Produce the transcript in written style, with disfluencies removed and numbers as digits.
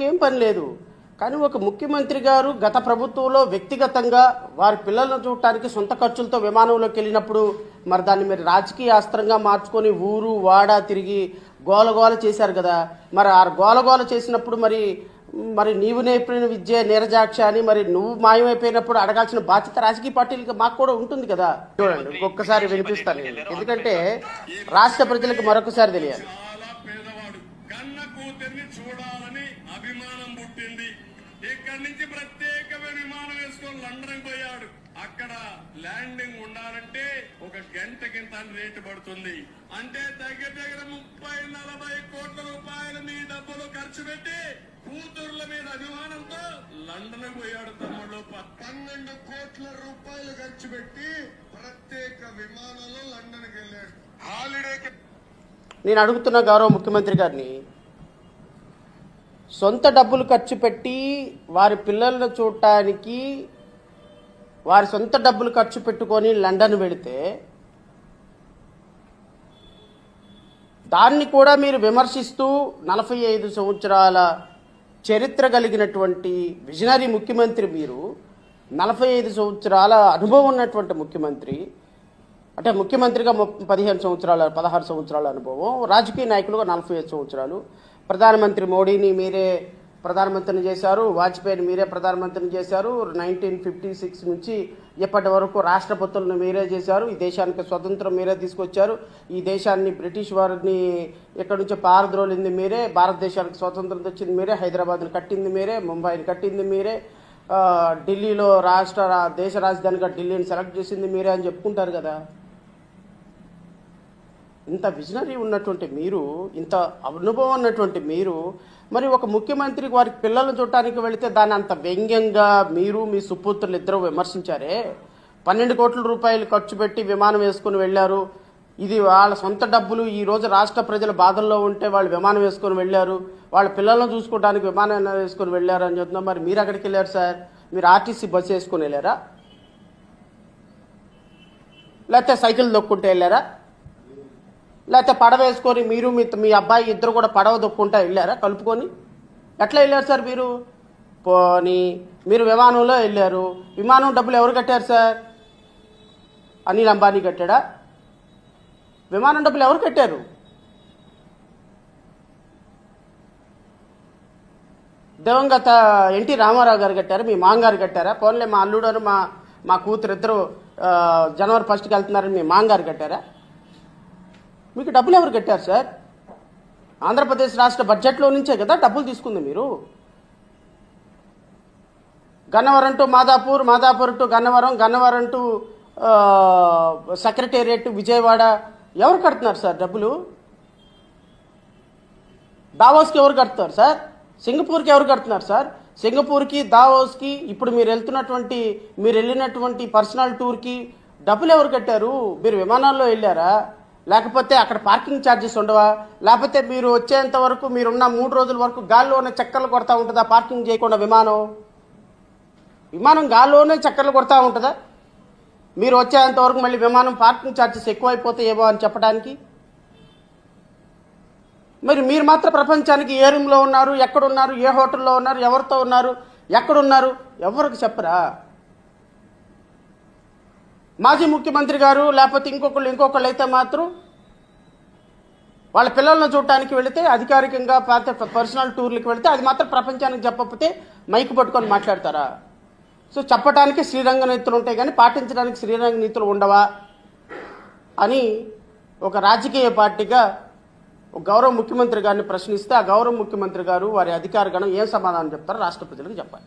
ఏం పని లేదు. కానీ ఒక ముఖ్యమంత్రి గారు గత ప్రభుత్వంలో వ్యక్తిగతంగా వారి పిల్లలను చూడటానికి సొంత ఖర్చులతో విమానంలోకి వెళ్ళినప్పుడు మరి దాన్ని మీరు రాజకీయ అస్త్రంగా మార్చుకొని ఊరు వాడ తిరిగి గోలగోల చేశారు కదా. మరి ఆ గోలగోల చేసినప్పుడు మరి నీవు నేర్పిన విద్య నీరజాక్ష అని మరి నువ్వు మాయమైపోయినప్పుడు అడగాల్సిన బాధ్యత రాజకీయ పార్టీలకి మాకు కూడా ఉంటుంది కదా. చూడండి, ఇంకొకసారి వినిపిస్తాను, ఎందుకంటే రాష్ట్ర ప్రజలకు మరొకసారి తెలియాలి. చూడాలని అభిమానం పుట్టింది. ఇక్కడి నుంచి ప్రత్యేకమైన విమానం వేసుకొని లండన్ పోయాడు. అక్కడ ల్యాండింగ్ ఉండాలంటే ఒక గంటకింత రేటు పడుతుంది. అంటే దగ్గర 30-40 కోట్ల రూపాయల మీ డబ్బులు ఖర్చు పెట్టి కూతుర్ల మీద అభిమానంతో లండన్ పోయాడు తమ్ముడు. 12 కోట్ల రూపాయలు ఖర్చు పెట్టి ప్రత్యేక విమానంలో లండన్కి వెళ్ళాడు హాలిడేకి. నేను అడుగుతున్న గౌరవ ముఖ్యమంత్రి గారిని, సొంత డబ్బులు ఖర్చు పెట్టి వారి పిల్లలను చూడటానికి వారి సొంత డబ్బులు ఖర్చు పెట్టుకొని లండన్ వెళితే దాన్ని కూడా మీరు విమర్శిస్తూ 45 సంవత్సరాల చరిత్ర కలిగినటువంటి విజనరీ ముఖ్యమంత్రి, మీరు 45 సంవత్సరాల అనుభవం ఉన్నటువంటి ముఖ్యమంత్రి, అంటే ముఖ్యమంత్రిగా 16 సంవత్సరాల అనుభవం, రాజకీయ నాయకులుగా 45 సంవత్సరాలు, ప్రధానమంత్రి మోడీని మీరే ప్రధానమంత్రిని చేశారు, వాజ్పేయిని మీరే ప్రధానమంత్రిని చేశారు, 1956 నుంచి ఇప్పటి వరకు రాష్ట్రపతులను మీరే చేశారు, ఈ దేశానికి స్వతంత్రం మీరే తీసుకొచ్చారు, ఈ దేశాన్ని బ్రిటిష్ వారిని ఇక్కడి నుంచి పారద్రోలింది మీరే, భారతదేశానికి స్వతంత్రం తెచ్చింది మీరే, హైదరాబాద్ని కట్టింది మీరే, ముంబైని కట్టింది మీరే, ఢిల్లీలో దేశ రాజధానిగా ఢిల్లీని సెలెక్ట్ చేసింది మీరే అని చెప్పుకుంటారు కదా. ఇంత విజనరీ ఉన్నటువంటి మీరు, ఇంత అనుభవం ఉన్నటువంటి మీరు, మరి ఒక ముఖ్యమంత్రి వారికి పిల్లలను చూడటానికి వెళితే దాన్ని అంత వ్యంగ్యంగా మీరు మీ సుపుత్రులు ఇద్దరు విమర్శించారే. 12 కోట్ల రూపాయలు ఖర్చు పెట్టి విమానం వేసుకుని వెళ్ళారు, ఇది వాళ్ళ సొంత డబ్బులు, ఈరోజు రాష్ట్ర ప్రజల బాధల్లో ఉంటే వాళ్ళు విమానం వేసుకొని వెళ్ళారు, వాళ్ళ పిల్లలను చూసుకోవడానికి విమానం వేసుకొని వెళ్ళారు అని చెప్తున్నా. మరి మీరు ఎక్కడికి వెళ్ళారు సార్? మీరు ఆర్టీసీ బస్సు వేసుకొని వెళ్ళారా, లేకపోతే సైకిల్ దొక్కుంటే వెళ్ళారా, లేకపోతే పడవ వేసుకొని మీరు మీ అబ్బాయి ఇద్దరు కూడా పడవ దొక్కుంటా వెళ్ళారా కలుపుకొని? ఎట్లా వెళ్ళారు సార్ మీరు? పోనీ మీరు విమానంలో వెళ్ళారు, విమానం డబ్బులు ఎవరు కట్టారు సార్? అనిల్ అంబానీ కట్టాడా? విమానం డబ్బులు ఎవరు కట్టారు? దివంగత ఎన్టీ రామారావు గారు కట్టారు, మీ మాంగారు కట్టారా? పోన్లే మా అల్లుడు మా కూతురు ఇద్దరు జనవరి 1కి వెళ్తున్నారని మీ మాంగారు కట్టారా? మీకు డబ్బులు ఎవరు కట్టారు సార్? ఆంధ్రప్రదేశ్ రాష్ట్ర బడ్జెట్లో నుంచే కదా డబ్బులు తీసుకుంది మీరు. Gannavaram to Madhapur, Madhapur to Gannavaram, Gannavaram to secretariat Vijayawada ఎవరు కడుతున్నారు సార్ డబ్బులు? దావోస్కి ఎవరు కడుతున్నారు సార్? సింగపూర్కి ఎవరు కడుతున్నారు సార్? సింగపూర్కి దావోస్కి ఇప్పుడు మీరు వెళ్ళినటువంటి పర్సనల్ టూర్కి డబ్బులు ఎవరు కట్టారు? మీరు విమానాల్లో వెళ్ళారా? లేకపోతే అక్కడ పార్కింగ్ ఛార్జెస్ ఉండవా? లేకపోతే మీరు వచ్చేంత వరకు మీరున్న 3 రోజుల వరకు గాల్లోనే చక్కర్లు కొడతా ఉంటుందా పార్కింగ్ చేయకుండా? విమానం గాల్లోనే చక్కర్లు కొడతా ఉంటుందా? మీరు వచ్చేంత వరకు మళ్ళీ విమానం పార్కింగ్ ఛార్జెస్ ఎక్కువైపోతాయేమో అని చెప్పడానికి. మరి మీరు మాత్రం ప్రపంచానికి ఏ రూమ్లో ఉన్నారు, ఎక్కడున్నారు, ఏ హోటల్లో ఉన్నారు, ఎవరితో ఉన్నారు, ఎక్కడున్నారు ఎవరికి చెప్పరా? మాజీ ముఖ్యమంత్రి గారు లేకపోతే ఇంకొకళ్ళు అయితే మాత్రం వాళ్ళ పిల్లలను చూడటానికి వెళితే, అధికారికంగా పర్సనల్ టూర్లకు వెళితే అది మాత్రం ప్రపంచానికి చెప్పకపోతే మైకు పట్టుకొని మాట్లాడతారా? సో చెప్పడానికి శ్రీరంగ నీతులు ఉంటాయి కానీ పాటించడానికి శ్రీరంగ నీతులు ఉండవా అని ఒక రాజకీయ పార్టీగా ఒక గౌరవ ముఖ్యమంత్రి గారిని ప్రశ్నిస్తే ఆ గౌరవ ముఖ్యమంత్రి గారు వారి అధికార గణం ఏం సమాధానం చెప్తారో రాష్ట్ర ప్రజలకు చెప్పాలి.